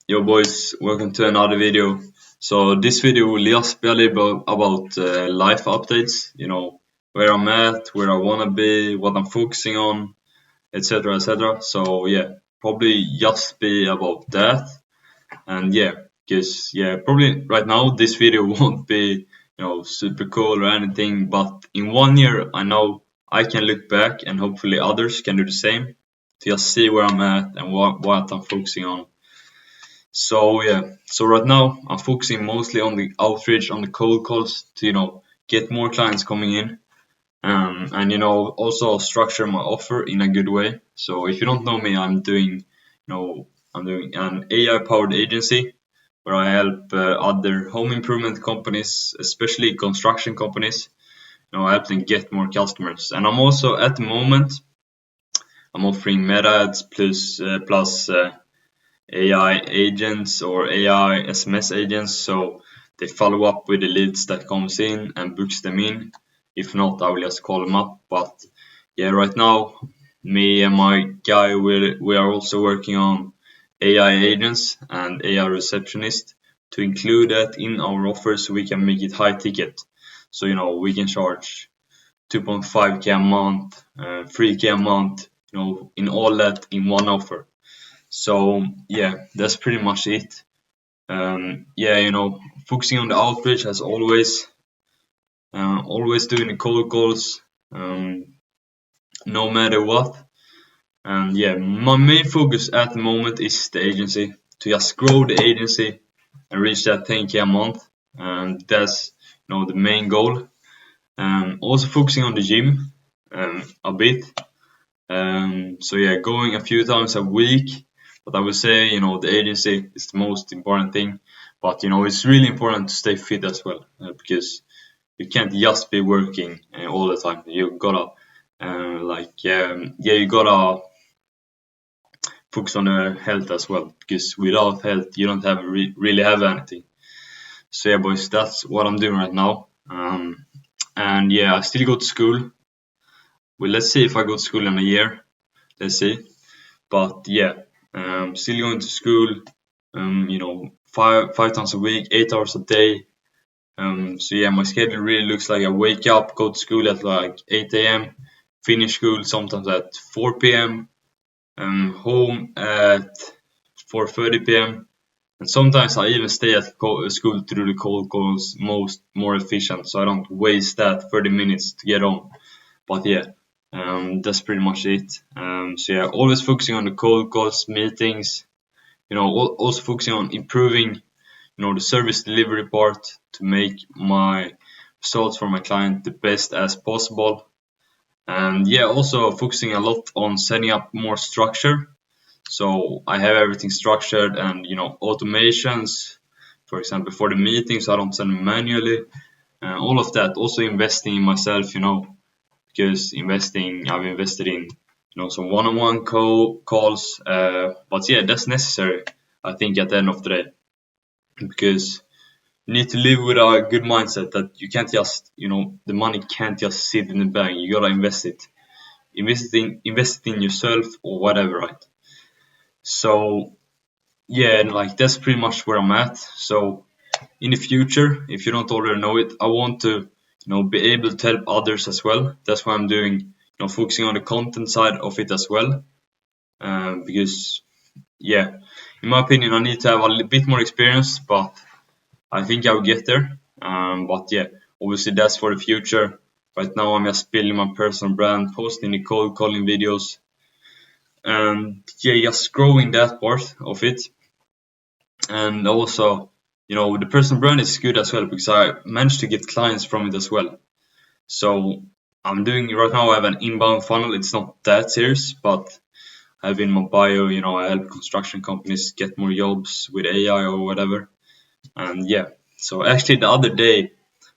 Yo boys, welcome to another video. So this video will just be a little bit about life updates, where I'm at, where I wanna be, what I'm focusing on, etc. etc. So yeah, probably just be about that. And yeah, because probably right now this video won't be, super cool or anything, but in 1 year I know I can look back and hopefully others can do the same to just see where I'm at and what I'm focusing on. So right now I'm focusing mostly on the outreach, on the cold calls to get more clients coming in, and also structure my offer in a good way. So if you don't know me, I'm doing an AI powered agency where I help other home improvement companies, especially construction companies. I help them get more customers, and I'm also at the moment I'm offering meta ads plus AI agents or AI SMS agents, so they follow up with the leads that comes in and books them in. If not, I will just call them up. But yeah, right now, me and my guy, we are also working on AI agents and AI receptionist to include that in our offer so we can make it high ticket. So we can charge 2.5k a month, 3k a month, in all that in one offer. So yeah, that's pretty much it. Focusing on the outreach as always, always doing the cold calls, no matter what. And yeah, my main focus at the moment is the agency, to just grow the agency and reach that 10k a month. And that's the main goal. Also focusing on the gym a bit. So yeah, going a few times a week. But I would say, the agency is the most important thing. But it's really important to stay fit as well, because you can't just be working all the time. You gotta, you gotta focus on your health as well. Because without health, you don't really have anything. So yeah, boys, that's what I'm doing right now. And yeah, I still go to school. Well, let's see if I go to school in a year. Let's see. But yeah, still going to school, five times a week, 8 hours a day. So yeah, my schedule really looks like I wake up, go to school at like 8 a.m., finish school sometimes at 4 p.m., home at 4:30 p.m., and sometimes I even stay at school to do the cold calls more efficient, so I don't waste that 30 minutes to get home. But yeah, that's pretty much it. So yeah, always focusing on the cold calls, meetings, also focusing on improving, the service delivery part to make my results for my client the best as possible. And yeah, also focusing a lot on setting up more structure. So I have everything structured and, automations, for example, for the meetings, I don't send them manually. All of that, also investing in myself, because I've invested in, some one-on-one calls. But yeah, that's necessary, I think, at the end of the day, because you need to live with a good mindset that you can't just, the money can't just sit in the bank. You gotta invest it. Invest it in yourself or whatever, right? So yeah, and like that's pretty much where I'm at. So in the future, if you don't already know it, I want to, be able to help others as well. That's why I'm doing, focusing on the content side of it as well. Because yeah, in my opinion, I need to have a bit more experience, but I think I'll get there. But yeah, obviously that's for the future. Right now I'm just building my personal brand, posting the cold calling videos, and yeah, just growing that part of it. And also, the personal brand is good as well because I managed to get clients from it as well. So I'm doing right now. I have an inbound funnel. It's not that serious, but I have in my bio, I help construction companies get more jobs with AI or whatever. And yeah, so actually the other day,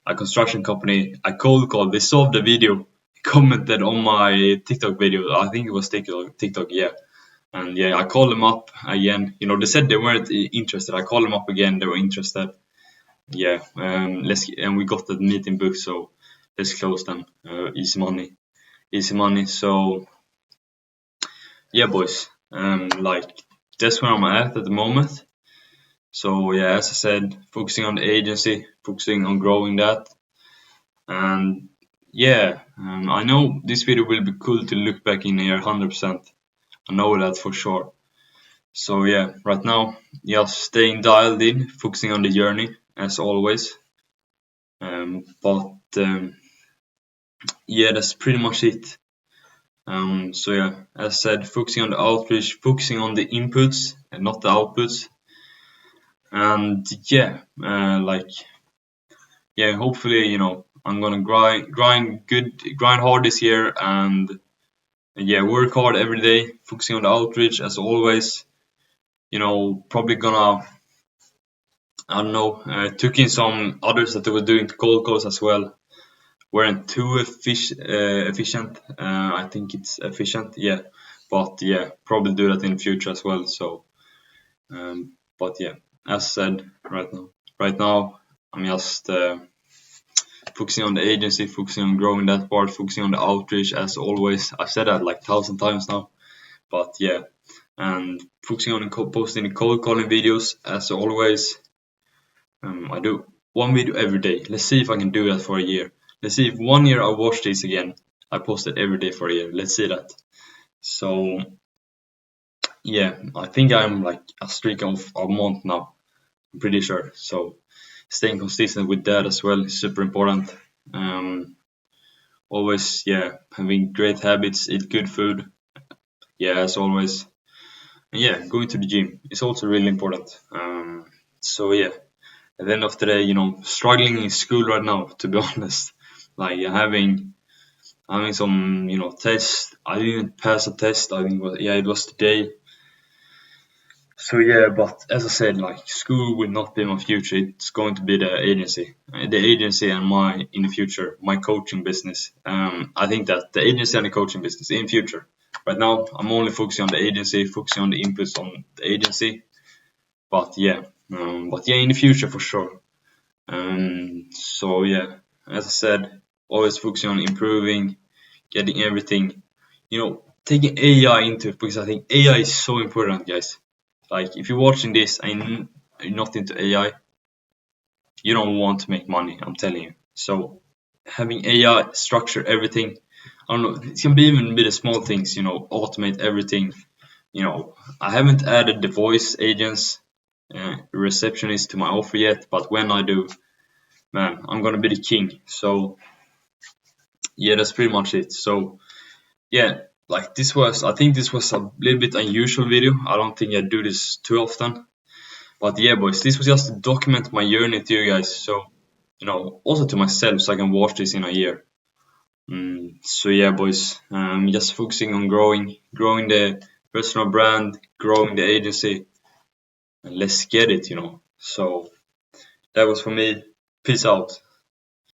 a construction company, I cold called, they saw the video, commented on my TikTok video. I think it was TikTok, yeah. And yeah, I called them up again. They said they weren't interested. I called them up again. They were interested. Yeah, and we got the meeting booked. So let's close them. Easy money, easy money. So yeah, boys. Like that's where I'm at the moment. So yeah, as I said, focusing on the agency, focusing on growing that, and yeah, I know this video will be cool to look back in here 100%. I know that for sure. So yeah, right now, just staying dialed in, focusing on the journey as always. But yeah, that's pretty much it. So yeah, as I said, focusing on the outreach, focusing on the inputs and not the outputs. And yeah, hopefully, I'm gonna grind hard this year, and yeah, work hard every day, focusing on the outreach as always. Probably gonna, I don't know, took in some others that were doing cold calls as well. Weren't too efficient. I think it's efficient, yeah. But yeah, probably do that in the future as well. So, but yeah, as said, right now, I'm just focusing on the agency, focusing on growing that part, focusing on the outreach as always. I've said that like 1,000 times now, but yeah, and focusing on posting the cold calling videos as always. I do one video every day. Let's see if I can do that for a year. Let's see if 1 year I watch this again. I post it every day for a year. Let's see that. So yeah, I think I'm like a streak of a month now. I'm pretty sure. So staying consistent with that as well is super important. Always, yeah, having great habits, eat good food. Yeah, as always. And yeah, going to the gym is also really important. So yeah, at the end of the day, struggling in school right now, to be honest. Like having some, tests. I didn't pass a test. I think it was today. So yeah, but as I said, like school will not be my future. It's going to be the agency, and in the future, my coaching business. I think that the agency and the coaching business in future. Right now, I'm only focusing on the agency, focusing on the inputs on the agency. But yeah, in the future for sure. So yeah, as I said, always focusing on improving, getting everything, taking AI into it, because I think AI is so important, guys. Like if you're watching this and you're not into AI, you don't want to make money, I'm telling you. So having AI structure everything, I don't know, it can be even be the small things, automate everything. I haven't added the voice agents, receptionist to my offer yet, but when I do, man, I'm gonna be the king. So yeah, that's pretty much it. So yeah, like I think this was a little bit unusual video. I don't think I do this too often. But yeah, boys, this was just to document my journey to you guys. So, also to myself, so I can watch this in a year. So yeah, boys, just focusing on growing the personal brand, growing the agency, and let's get it, So that was for me. Peace out.